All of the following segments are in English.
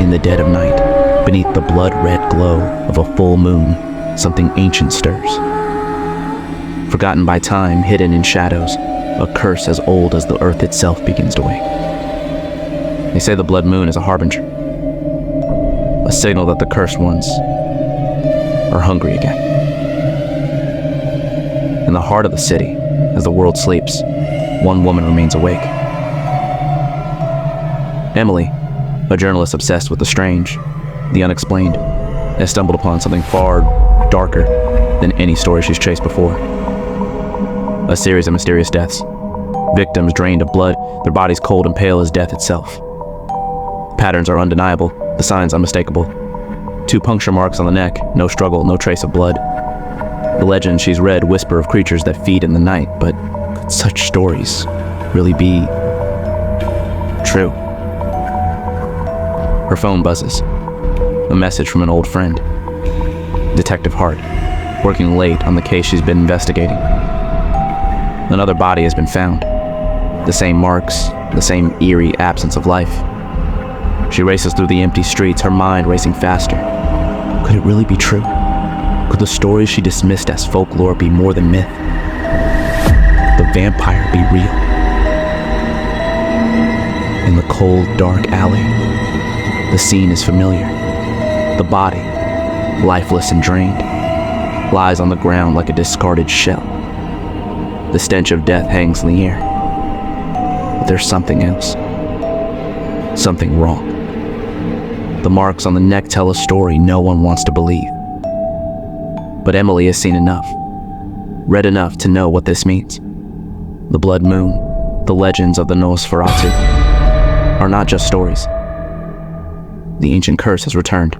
In the dead of night, beneath the blood-red glow of a full moon, something ancient stirs. Forgotten by time, hidden in shadows, a curse as old as the earth itself begins to wake. They say the blood moon is a harbinger, a signal that the cursed ones are hungry again. In the heart of the city, as the world sleeps, one woman remains awake. Emily, a journalist obsessed with the strange, the unexplained, has stumbled upon something far darker than any story she's chased before. A series of mysterious deaths. Victims drained of blood, their bodies cold and pale as death itself. The patterns are undeniable, the signs unmistakable. 2 puncture marks on the neck, no struggle, no trace of blood. The legends she's read whisper of creatures that feed in the night, but could such stories really be true? Her phone buzzes. A message from an old friend. Detective Hart, working late on the case she's been investigating. Another body has been found. The same marks, the same eerie absence of life. She races through the empty streets, her mind racing faster. Could it really be true? Could the stories she dismissed as folklore be more than myth? Could the vampire be real? In the cold, dark alley, the scene is familiar. The body, lifeless and drained, lies on the ground like a discarded shell. The stench of death hangs in the air. But there's something else. Something wrong. The marks on the neck tell a story no one wants to believe. But Emily has seen enough, read enough to know what this means. The blood moon, the legends of the Nosferatu, are not just stories. The ancient curse has returned.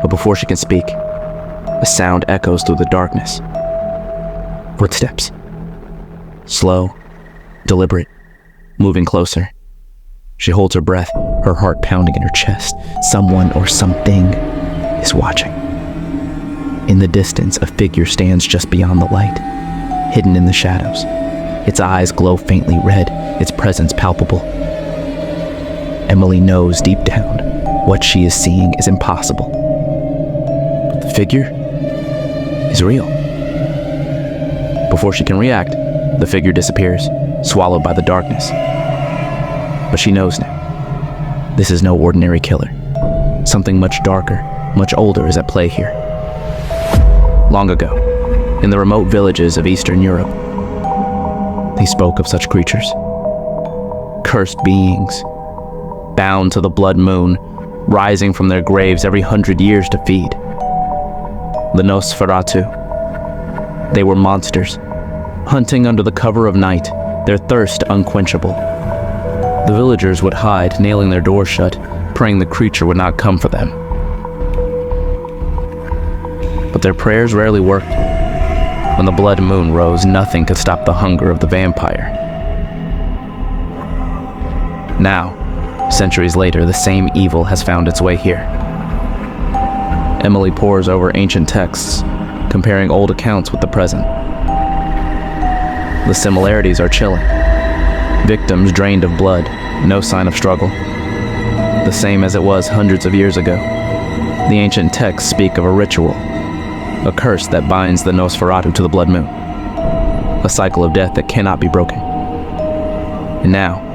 But before she can speak, a sound echoes through the darkness. Footsteps. Slow, deliberate, moving closer. She holds her breath, her heart pounding in her chest. Someone or something is watching. In the distance, a figure stands just beyond the light, hidden in the shadows. Its eyes glow faintly red, its presence palpable. Emily knows deep down what she is seeing is impossible. But the figure is real. Before she can react, the figure disappears, swallowed by the darkness. But she knows now. This is no ordinary killer. Something much darker, much older is at play here. Long ago, in the remote villages of Eastern Europe, they spoke of such creatures. Cursed beings, bound to the blood moon, rising from their graves every 100 years to feed. The Nosferatu. They were monsters, hunting under the cover of night, their thirst unquenchable. The villagers would hide, nailing their doors shut, praying the creature would not come for them. But their prayers rarely worked. When the blood moon rose, nothing could stop the hunger of the vampire. Now, centuries later, the same evil has found its way here. Emily pores over ancient texts, comparing old accounts with the present. The similarities are chilling. Victims drained of blood, no sign of struggle. The same as it was hundreds of years ago. The ancient texts speak of a ritual, a curse that binds the Nosferatu to the blood moon, a cycle of death that cannot be broken. And now,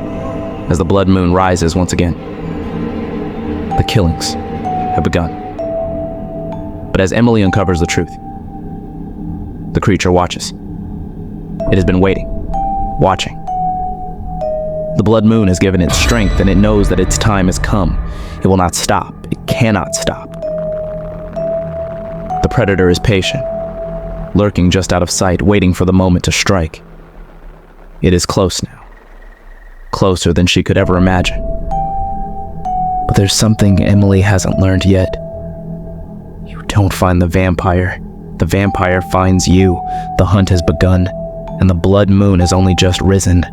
as the blood moon rises once again, the killings have begun. But as Emily uncovers the truth, the creature watches. It has been waiting, watching. The blood moon has given it strength, and it knows that its time has come. It will not stop. It cannot stop. The predator is patient, lurking just out of sight, waiting for the moment to strike. It is close now, closer than she could ever imagine. But there's something Emily hasn't learned yet. You don't find the vampire finds you. The hunt has begun, and the blood moon has only just risen.